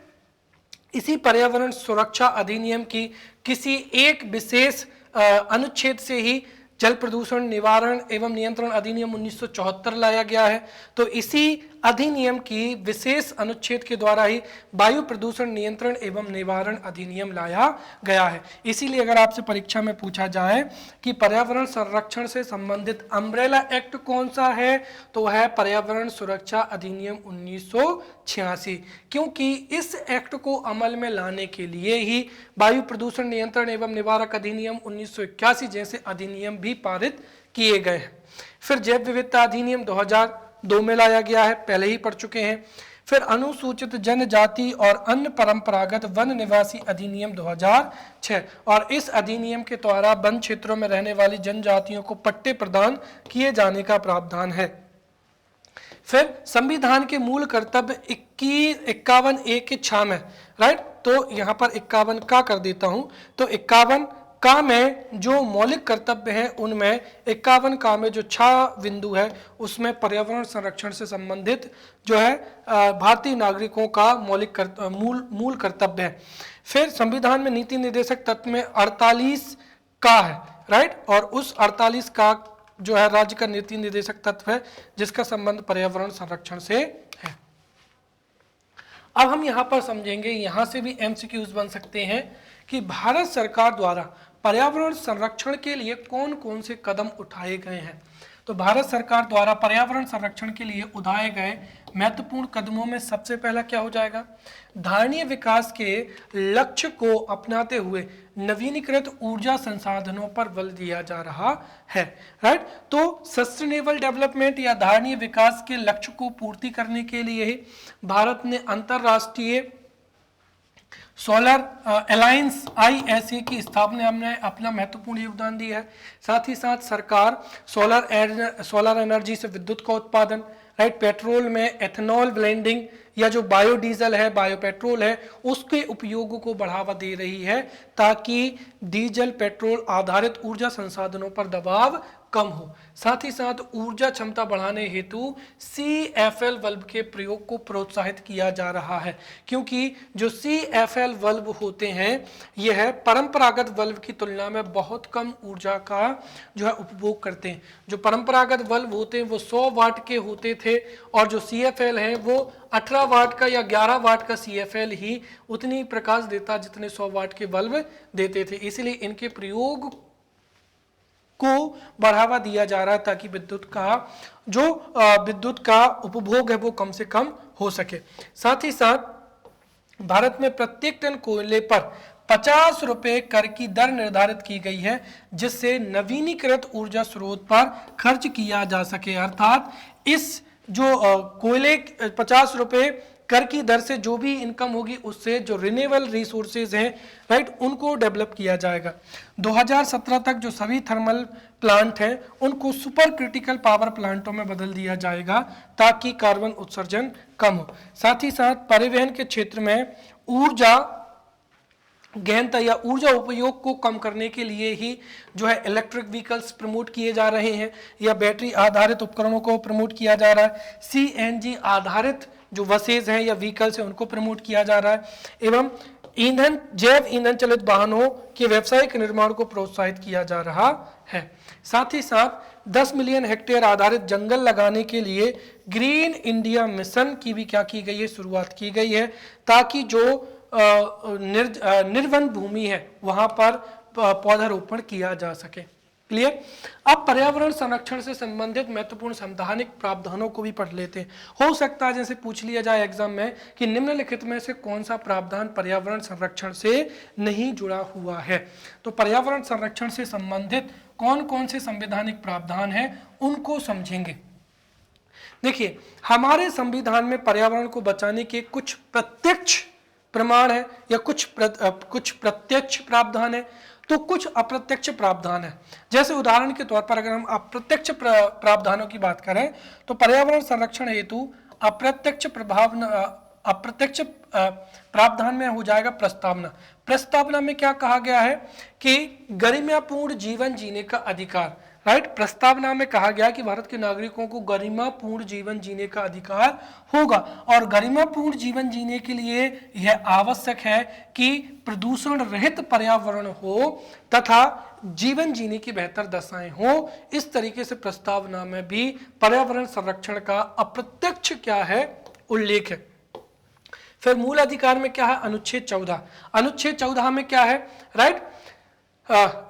इसी पर्यावरण सुरक्षा अधिनियम की किसी एक विशेष अनुच्छेद से ही जल प्रदूषण निवारण एवं नियंत्रण अधिनियम 1974 लाया गया है। तो इसी अधिनियम की विशेष अनुच्छेद के द्वारा ही वायु प्रदूषण नियंत्रण एवं निवारण अधिनियम लाया गया है। इसीलिए अगर आपसे परीक्षा में पूछा जाए कि पर्यावरण संरक्षण से संबंधित अम्ब्रेला एक्ट कौन सा है तो वह है पर्यावरण सुरक्षा अधिनियम 1986, क्योंकि इस एक्ट को अमल में लाने के लिए ही वायु प्रदूषण नियंत्रण एवं निवारक अधिनियम 1981 जैसे अधिनियम भी पारित किए गए हैं। फिर जैव विविधता अधिनियम 2002 में लाया गया है, पहले ही पढ़ चुके हैं। फिर अनुसूचित जनजाति और अन्य परंपरागत वन निवासी अधिनियम 2006 और इस अधिनियम के द्वारा वन क्षेत्रों में रहने वाली जनजातियों को पट्टे प्रदान किए जाने का प्रावधान है। फिर संविधान के मूल कर्तव्य 51A के 6 में, राइट, तो यहाँ पर 51 का कर देता हूँ। तो 51 का में जो मौलिक कर्तव्य हैं उनमें 51 का में जो 6 बिंदु है उसमें पर्यावरण संरक्षण से संबंधित जो है भारतीय नागरिकों का मूल कर्तव्य है। फिर संविधान में नीति निर्देशक तत्व में 48 का है, राइट, और उस 48 का जो है राज्य का नीति निर्देशक तत्व है जिसका संबंध पर्यावरण संरक्षण से है। अब हम यहाँ पर समझेंगे, यहाँ से भी MCQs बन सकते हैं कि भारत सरकार द्वारा पर्यावरण संरक्षण के लिए कौन कौन से कदम उठाए गए हैं। तो भारत सरकार द्वारा पर्यावरण संरक्षण के लिए उठाए गए महत्वपूर्ण कदमों में सबसे पहला क्या हो जाएगा, धारणीय विकास के लक्ष्य को अपनाते हुए नवीनीकृत ऊर्जा संसाधनों पर बल दिया जा रहा है, राइट। तो सस्टेनेबल डेवलपमेंट या धारणीय विकास के लक्ष्य को पूर्ति करने के लिए भारत ने अंतरराष्ट्रीय सोलर अलायंस ISA की स्थापना में अपना महत्वपूर्ण योगदान दिया है। साथ ही साथ सरकार सोलर एनर्जी से विद्युत का उत्पादन, राइट, पेट्रोल में एथेनॉल ब्लेंडिंग या जो बायोडीजल है, बायो पेट्रोल है, उसके उपयोग को बढ़ावा दे रही है ताकि डीजल पेट्रोल आधारित ऊर्जा संसाधनों पर दबाव कम हो। साथ ही साथ ऊर्जा क्षमता बढ़ाने हेतु CFL बल्ब के प्रयोग को प्रोत्साहित किया जा रहा है, क्योंकि जो CFL बल्ब होते हैं यह परंपरागत बल्ब की तुलना में बहुत कम ऊर्जा का जो है उपभोग करते हैं। जो परंपरागत बल्ब होते हैं वो 100 वाट के होते थे और जो CFL है वो 18 वाट का या 11 वाट का CFL ही उतनी प्रकाश देता जितने 100 वाट के बल्ब देते थे। इसलिए इनके प्रयोग को बढ़ावा दिया जा रहा है ताकि विद्युत का उपभोग है वो कम से कम हो सके। साथ ही साथ भारत में प्रत्येक टन कोयले पर 50 रुपए कर की दर निर्धारित की गई है, जिससे नवीनीकृत ऊर्जा स्रोत पर खर्च किया जा सके। अर्थात इस जो कोयले 50 रुपए कर की दर से जो भी इनकम होगी उससे जो रिन्यूएबल रिसोर्सेज हैं, राइट, उनको डेवलप किया जाएगा। 2017 तक जो सभी थर्मल प्लांट हैं उनको सुपर क्रिटिकल पावर प्लांटों में बदल दिया जाएगा ताकि कार्बन उत्सर्जन कम हो। साथ ही साथ परिवहन के क्षेत्र में ऊर्जा गहनता या ऊर्जा उपयोग को कम करने के लिए ही जो है इलेक्ट्रिक व्हीकल्स प्रमोट किए जा रहे हैं या बैटरी आधारित उपकरणों को प्रमोट किया जा रहा है। CNG आधारित जो बसेज हैं या व्हीकल्स हैं उनको प्रमोट किया जा रहा है एवं जैव ईंधन चलित वाहनों के व्यावसायिक निर्माण को प्रोत्साहित किया जा रहा है। साथ ही साथ 10 मिलियन हेक्टेयर आधारित जंगल लगाने के लिए ग्रीन इंडिया मिशन की भी क्या की गई है, शुरुआत की गई है ताकि जो निर्वन भूमि है वहां पर पौधारोपण किया जा सके। क्लियर। अब पर्यावरण संरक्षण से संबंधित महत्वपूर्ण संवैधानिक प्रावधानों को भी पढ़ लेते हैं। हो सकता है जैसे पूछ लिया जाए एग्जाम में कि निम्नलिखित में से कौन सा प्रावधान पर्यावरण संरक्षण से नहीं जुड़ा हुआ है। तो पर्यावरण संरक्षण से संबंधित कौन कौन से संवैधानिक प्रावधान हैं उनको समझेंगे। देखिए, हमारे संविधान में पर्यावरण को बचाने के कुछ प्रत्यक्ष प्रमाण है या कुछ प्रत्यक्ष प्रावधान है, तो कुछ अप्रत्यक्ष प्रावधान है। जैसे उदाहरण के तौर पर अगर हम अप्रत्यक्ष प्रावधानों की बात करें तो पर्यावरण संरक्षण हेतु अप्रत्यक्ष प्रावधान में हो जाएगा प्रस्तावना। प्रस्तावना में क्या कहा गया है कि गरिमापूर्ण जीवन जीने का अधिकार, राइट। प्रस्तावना में कहा गया कि भारत के नागरिकों को गरिमापूर्ण जीवन जीने का अधिकार होगा और गरिमापूर्ण जीवन जीने के लिए यह आवश्यक है कि प्रदूषण रहित पर्यावरण हो तथा जीवन जीने की बेहतर दशाएं हो। इस तरीके से प्रस्तावना में भी पर्यावरण संरक्षण का अप्रत्यक्ष क्या है, उल्लेख है। फिर मूल अधिकार में क्या है, अनुच्छेद 14। अनुच्छेद 14 में क्या है, राइट,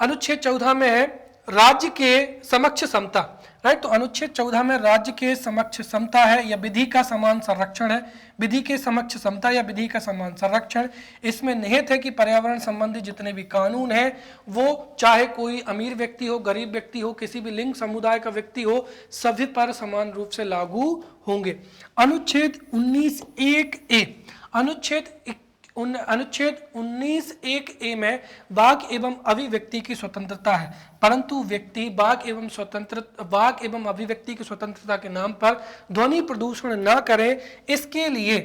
अनुच्छेद 14 में है राज्य के समक्ष समता, राइट। तो अनुच्छेद 14 में राज्य के समक्ष समता है या विधि का समान संरक्षण है, विधि के समक्ष समता या विधि का समान संरक्षण। इसमें निहित है कि पर्यावरण संबंधी जितने भी कानून हैं वो चाहे कोई अमीर व्यक्ति हो, गरीब व्यक्ति हो, किसी भी लिंग समुदाय का व्यक्ति हो, सभी पर समान रूप से लागू होंगे। अनुच्छेद 19(1)(a, अनुच्छेद 19(1)(a) में वाक एवं अभिव्यक्ति की स्वतंत्रता है, परंतु व्यक्ति वाक एवं अभिव्यक्ति की स्वतंत्रता के नाम पर ध्वनि प्रदूषण न करे, इसके लिए,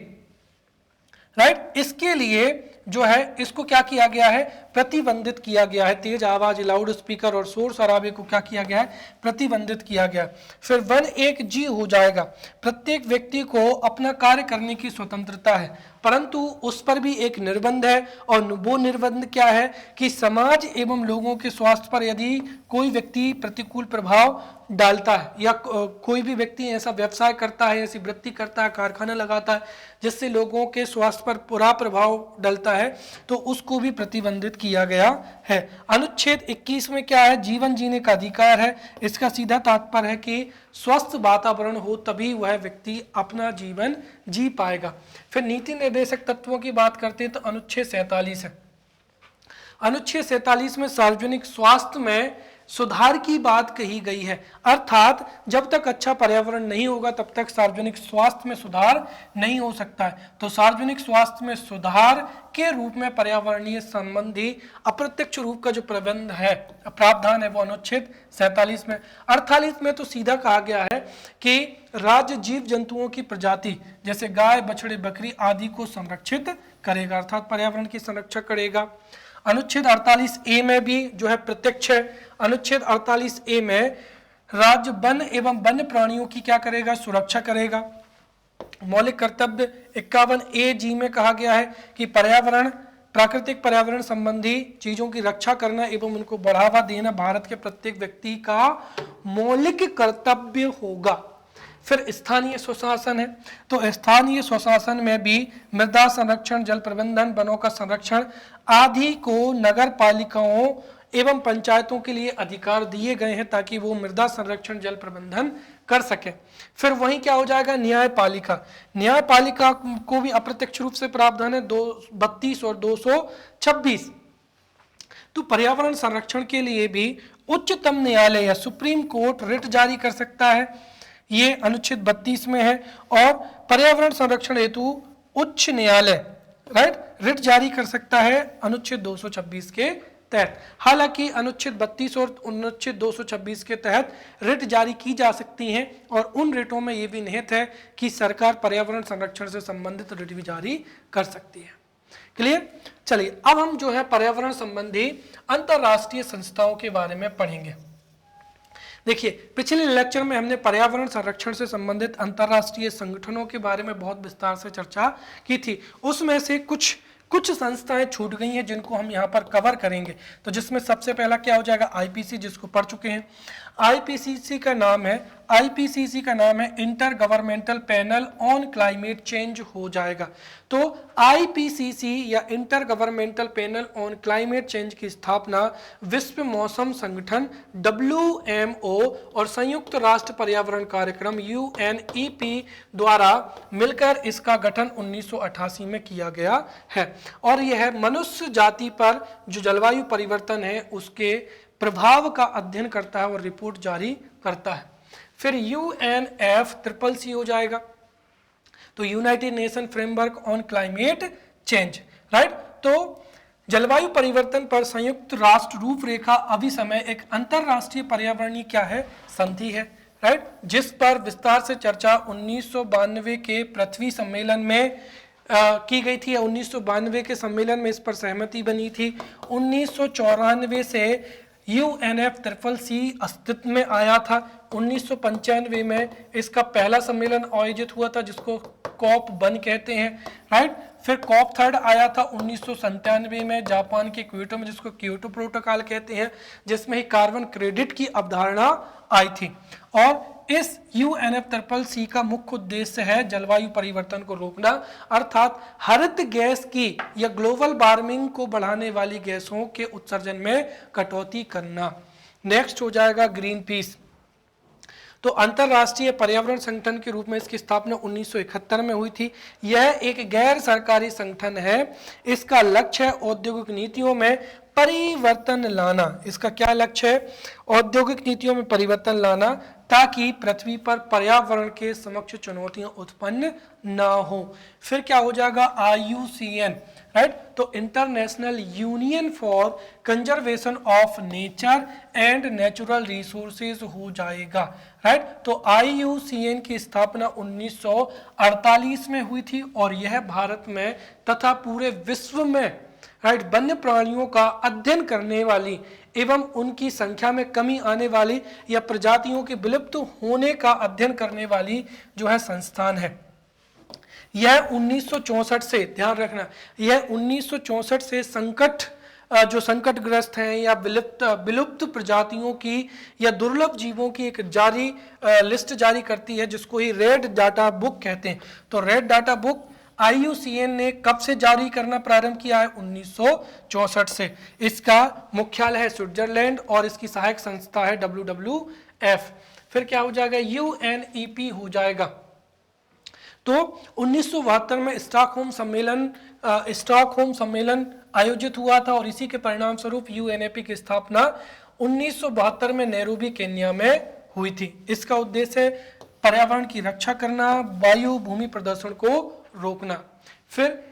राइट, इसके लिए जो है इसको क्या किया गया है, प्रतिबंधित किया गया है। तेज आवाज, लाउड स्पीकर और शोर शराबे को क्या किया गया है, प्रतिबंधित किया गया। फिर 1(1)(g) हो जाएगा, प्रत्येक व्यक्ति को अपना कार्य करने की स्वतंत्रता है, परंतु उस पर भी एक निर्बंध है और वो निर्बंध क्या है कि समाज एवं लोगों के स्वास्थ्य पर यदि कोई व्यक्ति प्रतिकूल प्रभाव डालता है या कोई भी व्यक्ति ऐसा व्यवसाय करता है, ऐसी वृत्ति करता है, कारखाना लगाता है जिससे लोगों के स्वास्थ्य पर बुरा प्रभाव डलता है, तो उसको भी प्रतिबंधित किया गया है। अनुच्छेद 21 में क्या है, जीवन जीने का अधिकार है। इसका सीधा तात्पर्य है कि स्वस्थ वातावरण हो तभी वह व्यक्ति अपना जीवन जी पाएगा। फिर नीति निर्देशक तत्वों की बात करते हैं तो अनुच्छेद 47 है। अनुच्छेद 47 में सार्वजनिक स्वास्थ्य में सुधार की बात कही गई है, अर्थात जब तक अच्छा पर्यावरण नहीं होगा तब तक सार्वजनिक स्वास्थ्य में सुधार नहीं हो सकता है। तो सार्वजनिक स्वास्थ्य में सुधार के रूप में पर्यावरणीय संबंधी अप्रत्यक्ष रूप का जो प्रबंध है, प्रावधान है, वो अनुच्छेद 47 में। 48 में तो सीधा कहा गया है कि राज्य जीव जंतुओं की प्रजाति जैसे गाय, बछड़े, बकरी आदि को संरक्षित करेगा, अर्थात पर्यावरण की संरक्षा करेगा। अनुच्छेद 48A में भी जो है प्रत्यक्ष है। अनुच्छेद 48A में राज्य वन एवं वन्य प्राणियों की क्या करेगा, सुरक्षा करेगा। मौलिक कर्तव्य 51A(G) में कहा गया है कि पर्यावरण, प्राकृतिक पर्यावरण संबंधी चीजों की रक्षा करना एवं उनको बढ़ावा देना भारत के प्रत्येक व्यक्ति का मौलिक कर्तव्य होगा। फिर स्थानीय स्वशासन है, तो स्थानीय स्वशासन में भी मृदा संरक्षण, जल प्रबंधन, वनों का संरक्षण आदि को नगर पालिकाओं एवं पंचायतों के लिए अधिकार दिए गए हैं ताकि वो मृदा संरक्षण, जल प्रबंधन कर सके। फिर वहीं क्या हो जाएगा, न्यायपालिका। न्यायपालिका को भी अप्रत्यक्ष रूप से प्रावधान है 32 और 226। तो पर्यावरण संरक्षण के लिए भी उच्चतम न्यायालय या सुप्रीम कोर्ट रिट जारी कर सकता है, ये अनुच्छेद 32 में है। और पर्यावरण संरक्षण हेतु उच्च न्यायालय रिट जारी कर सकता है अनुच्छेद 226 के तहत। हालांकि अनुच्छेद 32 और अनुच्छेद 226 के तहत रिट जारी की जा सकती हैं और उन रिटों में यह भी निहित है कि सरकार पर्यावरण संरक्षण से संबंधित रिट भी जारी कर सकती है। क्लियर? चलिए अब हम जो है पर्यावरण संबंधी अंतरराष्ट्रीय संस्थाओं के बारे में पढ़ेंगे। देखिए, पिछले लेक्चर में हमने पर्यावरण संरक्षण से संबंधित अंतरराष्ट्रीय संगठनों के बारे में बहुत विस्तार से चर्चा की थी। उसमें से कुछ संस्थाएं छूट गई हैं जिनको हम यहाँ पर कवर करेंगे। तो जिसमें सबसे पहला क्या हो जाएगा, आईपीसी, जिसको पढ़ चुके हैं। आईपीसीसी का नाम है inter governmental panel on climate change हो जाएगा। तो आईपीसीसी या inter governmental panel on climate change की स्थापना विश्व मौसम संगठन WMO और संयुक्त राष्ट्र पर्यावरण कार्यक्रम UNEP द्वारा मिलकर इसका गठन 1988 में किया गया है। और यह मनुष्य जाति पर जो जलवायु परिवर्तन है उसके प्रभाव का अध्ययन करता है और रिपोर्ट जारी करता है। फिर UNFCCC हो जाएगा, तो United nation framework on climate change, right. तो जलवायु परिवर्तन पर संयुक्त राष्ट्र रूपरेखा अभिसमय एक अंतरराष्ट्रीय पर्यावरणीय क्या है, संधि है, राइट, जिस पर विस्तार से चर्चा 1992 के पृथ्वी सम्मेलन में की गई थी। 1992 के सम्मेलन में इस पर सहमति बनी थी। 1994 से UNFCCC अस्तित्व में आया था। 1995 में इसका पहला सम्मेलन आयोजित हुआ था जिसको COP1 कहते हैं, राइट। फिर COP3 आया था 1997 में जापान के क्योटो में, जिसको क्योटो प्रोटोकॉल कहते हैं, जिसमें ही कार्बन क्रेडिट की अवधारणा आई थी। और इस UNFCCC का मुख्य उद्देश्य है जलवायु परिवर्तन को रोकना, अर्थात हरित गैस की या ग्लोबल वार्मिंग को बढ़ाने वाली गैसों के उत्सर्जन में कटौती करना। नेक्स्ट हो जाएगा ग्रीन पीस। तो अंतरराष्ट्रीय पर्यावरण संगठन के रूप में इसकी स्थापना 1971 में हुई थी। यह एक गैर सरकारी संगठन है। इसका लक्ष्य है औद्योगिक नीतियों में परिवर्तन लाना। इसका क्या लक्ष्य है? औद्योगिक नीतियों में परिवर्तन लाना ताकि पृथ्वी पर पर्यावरण के समक्ष चुनौतियां उत्पन्न ना हो। फिर क्या हो जाएगा? IUCN, right. तो international union for conservation of nature and natural resources हो जाएगा, राइट। तो IUCN की स्थापना 1948 में हुई थी और यह भारत में तथा पूरे विश्व में, राइट, वन्य प्राणियों का अध्ययन करने वाली एवं उनकी संख्या में कमी आने वाली या प्रजातियों के विलुप्त होने का अध्ययन करने वाली जो है संस्थान है। यह 1964 से, ध्यान रखना, यह 1964 से जो संकटग्रस्त हैं या विलुप्त प्रजातियों की या दुर्लभ जीवों की एक लिस्ट जारी करती है जिसको ही रेड डाटा बुक कहते हैं। तो रेड डाटा बुक IUCN ने कब से जारी करना प्रारंभ किया है? 1964 से। इसका मुख्यालय है स्विट्जरलैंड और इसकी सहायक संस्था है WWF। फिर क्या हो जाएगा? UNEP हो जाएगा। तो 1972 में स्टॉकहोम सम्मेलन आयोजित हुआ था और इसी के परिणाम स्वरूप UNEP की स्थापना 1972 में नैरोबी केन्या में हुई थी। इसका उद्देश्य है पर्यावरण की रक्षा करना, वायु भूमि प्रदूषण को रोकना। फिर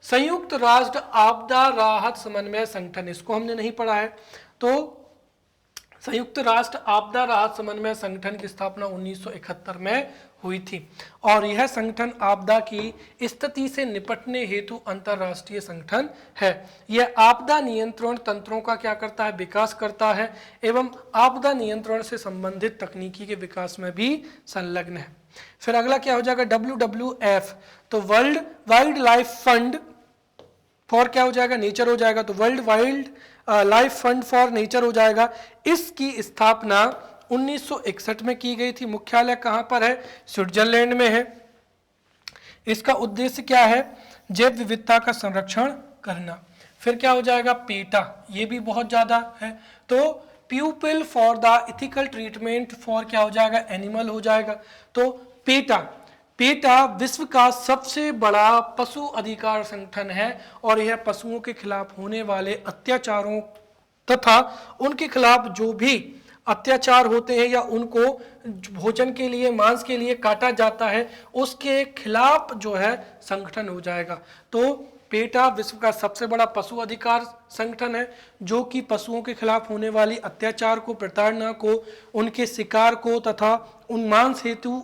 संयुक्त राष्ट्र आपदा राहत समन्वय संगठन, इसको हमने नहीं पढ़ा है, तो संयुक्त राष्ट्र आपदा राहत समन्वय संगठन की स्थापना 1971 में हुई थी और यह संगठन आपदा की स्थिति से निपटने हेतु अंतर्राष्ट्रीय संगठन है। यह आपदा नियंत्रण तंत्रों का क्या करता है, विकास करता है एवं आपदा नियंत्रण से संबंधित तकनीकी के विकास में भी संलग्न है। फिर अगला क्या हो जाएगा, WWF, तो world wild life fund for क्या हो जाएगा, नेचर हो जाएगा, तो world wild life fund for nature हो जाएगा। इसकी स्थापना 1961 में की गई थी। मुख्यालय कहां पर है, स्विट्जरलैंड में है। इसका उद्देश्य क्या है, जैव विविधता का संरक्षण करना। फिर क्या हो जाएगा, पेटा, ये भी बहुत ज्यादा है, तो people for the ethical treatment for क्या हो जाएगा, एनिमल हो जाएगा। तो पेटा विश्व का सबसे बड़ा पशु अधिकार संगठन है और यह पशुओं के खिलाफ होने वाले अत्याचारों तथा उनके खिलाफ जो भी अत्याचार होते हैं या उनको भोजन के लिए, मांस के लिए काटा जाता है, उसके खिलाफ जो है संगठन हो जाएगा। तो पेटा विश्व का सबसे बड़ा पशु अधिकार संगठन है जो कि पशुओं के खिलाफ होने वाली अत्याचार को, प्रताड़ना को, उनके शिकार को तथा उन मांस हेतु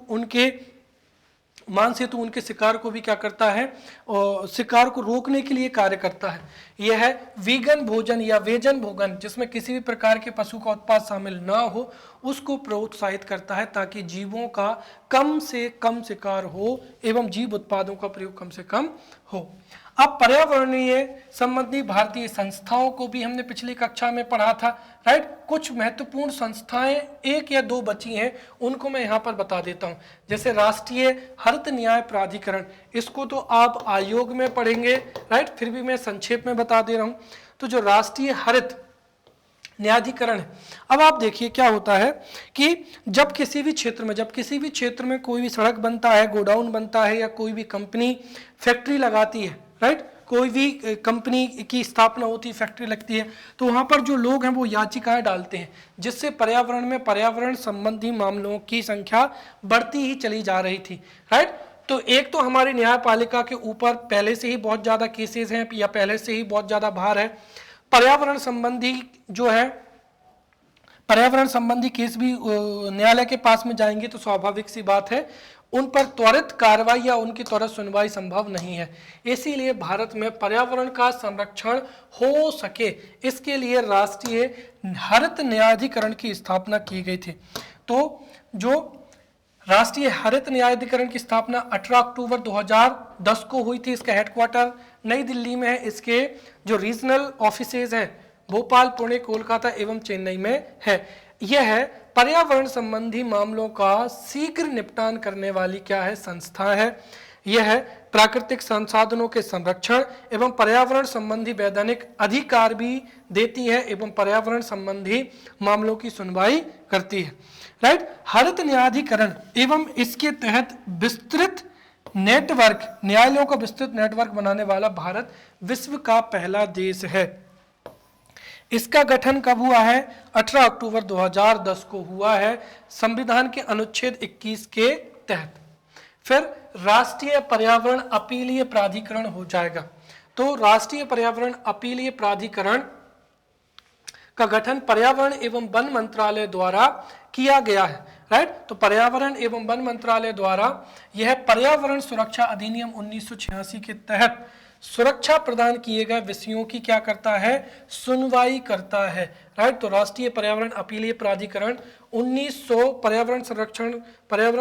उनके शिकार को भी क्या करता है, और शिकार को रोकने के लिए कार्य करता है। यह है वीगन भोजन या वेजन भोजन, जिसमें किसी भी प्रकार के पशु का उत्पाद शामिल ना हो, उसको प्रोत्साहित करता है ताकि जीवों का कम से कम शिकार हो एवं जीव उत्पादों का प्रयोग कम से कम हो। अब पर्यावरणीय संबंधी भारतीय संस्थाओं को भी हमने पिछली कक्षा में पढ़ा था, राइट। कुछ महत्वपूर्ण संस्थाएं एक या दो बची हैं, उनको मैं यहाँ पर बता देता हूँ। जैसे राष्ट्रीय हरित न्याय प्राधिकरण, इसको तो आप आयोग में पढ़ेंगे, राइट, फिर भी मैं संक्षेप में बता दे रहा हूँ। तो जो राष्ट्रीय हरित न्यायाधिकरण है, अब आप देखिए क्या होता है कि जब किसी भी क्षेत्र में कोई भी सड़क बनता है, गोडाउन बनता है या कोई भी कंपनी फैक्ट्री लगाती है, राइट, कोई भी कंपनी की स्थापना होती है, फैक्ट्री लगती है, तो वहाँ पर जो लोग हैं वो याचिकाएं डालते हैं, जिससे पर्यावरण में पर्यावरण संबंधी मामलों की संख्या बढ़ती ही चली जा रही थी, राइट। तो एक तो हमारी न्यायपालिका के ऊपर पहले से ही बहुत ज़्यादा केसेस हैं या पहले से ही बहुत ज़्यादा भार है। पर्यावरण संबंधी जो है, पर्यावरण संबंधी केस भी न्यायालय के पास में जाएंगे तो स्वाभाविक सी बात है उन पर त्वरित कार्रवाई या उनकी त्वरित सुनवाई संभव नहीं है। इसीलिए भारत में पर्यावरण का संरक्षण हो सके, इसके लिए राष्ट्रीय हरित न्यायाधिकरण की स्थापना की गई थी। तो जो राष्ट्रीय हरित न्यायाधिकरण की स्थापना 18 अक्टूबर 2010 को हुई थी। इसका हेडक्वार्टर नई दिल्ली में है। इसके जो रीजनल ऑफिसेज हैं भोपाल, पुणे, कोलकाता एवं चेन्नई में है। यह है पर्यावरण संबंधी मामलों का शीघ्र निपटान करने वाली क्या है, संस्था है। यह है प्राकृतिक संसाधनों के संरक्षण एवं पर्यावरण संबंधी वैधानिक अधिकार भी देती है एवं पर्यावरण संबंधी मामलों की सुनवाई करती है, राइट। हरित न्यायाधिकरण एवं इसके तहत विस्तृत नेटवर्क, न्यायालयों का विस्तृत नेटवर्क बनाने वाला भारत विश्व का पहला देश है। इसका गठन कब हुआ है? 18 अक्टूबर 2010 को हुआ है, संविधान के अनुच्छेद 21 के तहत। फिर राष्ट्रीय पर्यावरण अपीलीय प्राधिकरण हो जाएगा। तो राष्ट्रीय पर्यावरण अपीलीय प्राधिकरण का गठन पर्यावरण एवं वन मंत्रालय द्वारा किया गया है, राइट। तो पर्यावरण एवं वन मंत्रालय द्वारा यह पर्यावरण सुरक्षा अधिनियम 1986 के तहत सुरक्षा प्रदान किए गए विषयों की क्या करता है, सुनवाई करता है, राइट। तो राष्ट्रीय पर्यावरण अपीलीय प्राधिकरण 1900 पर्यावरण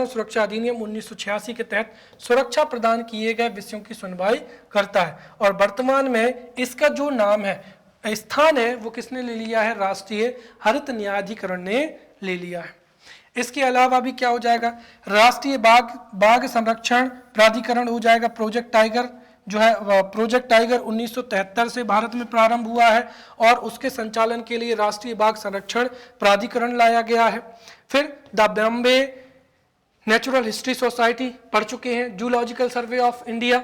सुरक्षा अधिनियम 1986 के तहत सुरक्षा प्रदान किए गए विषयों की सुनवाई करता है। और वर्तमान में इसका जो नाम है, स्थान है, वो किसने ले लिया है? राष्ट्रीय हरित न्यायाधिकरण ने ले लिया है। इसके अलावा भी क्या हो जाएगा? राष्ट्रीय बाघ संरक्षण प्राधिकरण हो जाएगा। प्रोजेक्ट टाइगर जो है, प्रोजेक्ट टाइगर 1973 से भारत में प्रारंभ हुआ है और उसके संचालन के लिए राष्ट्रीय बाघ संरक्षण प्राधिकरण लाया गया है। फिर the Bombay natural history society पढ़ चुके हैं। जूलॉजिकल सर्वे ऑफ इंडिया,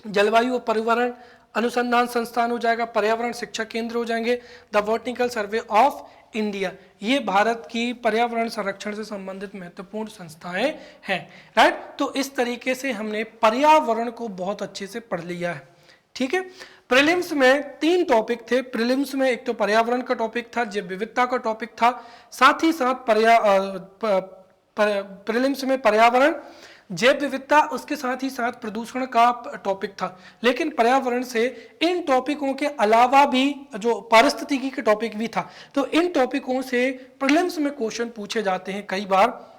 जलवायु और पर्यावरण अनुसंधान संस्थान हो जाएगा, पर्यावरण शिक्षा केंद्र हो जाएंगे, the botanical survey of India, ये भारत की पर्यावरण संरक्षण से संबंधित महत्वपूर्ण संस्थाएं हैं, राइट। तो इस तरीके से हमने पर्यावरण को बहुत अच्छे से पढ़ लिया है, ठीक है। प्रीलिम्स में 3 टॉपिक थे। प्रीलिम्स में एक तो पर्यावरण का टॉपिक था, जैव विविधता का टॉपिक था, साथ ही साथ प्रीलिम्स में पर्यावरण, जैव विविधता, उसके साथ ही साथ प्रदूषण का टॉपिक था। लेकिन पर्यावरण से इन टॉपिकों के अलावा भी जो पारिस्थितिकी के टॉपिक भी था, तो इन टॉपिकों से प्रीलिम्स में क्वेश्चन पूछे जाते हैं कई बार।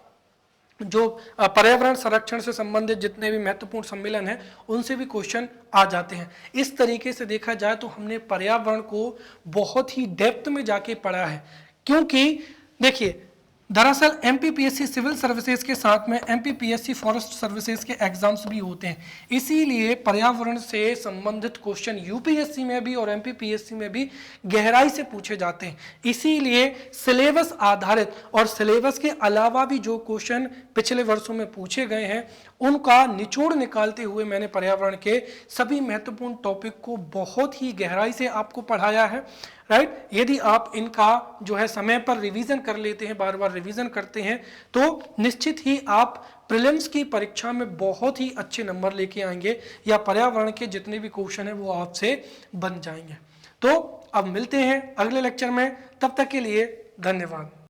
जो पर्यावरण संरक्षण से संबंधित जितने भी महत्वपूर्ण सम्मेलन हैं उनसे भी क्वेश्चन आ जाते हैं। इस तरीके से देखा जाए तो हमने पर्यावरण को बहुत ही डेप्थ में जाके पढ़ा है, क्योंकि देखिए दरअसल एमपीपीएससी सिविल सर्विसेज के साथ में एमपीपीएससी फॉरेस्ट सर्विसेज के एग्जाम्स भी होते हैं, इसीलिए पर्यावरण से संबंधित क्वेश्चन यूपीएससी में भी और एमपीपीएससी में भी गहराई से पूछे जाते हैं। इसीलिए सिलेबस आधारित और सिलेबस के अलावा भी जो क्वेश्चन पिछले वर्षों में पूछे गए हैं उनका निचोड़ निकालते हुए मैंने पर्यावरण के सभी महत्वपूर्ण टॉपिक को बहुत ही गहराई से आपको पढ़ाया है, राइट। यदि आप इनका जो है समय पर रिवीजन कर लेते हैं, बार बार रिवीजन करते हैं, तो निश्चित ही आप प्रीलिम्स की परीक्षा में बहुत ही अच्छे नंबर लेके आएंगे, या पर्यावरण के जितने भी क्वेश्चन हैं वो आपसे बन जाएंगे। तो अब मिलते हैं अगले लेक्चर में, तब तक के लिए धन्यवाद।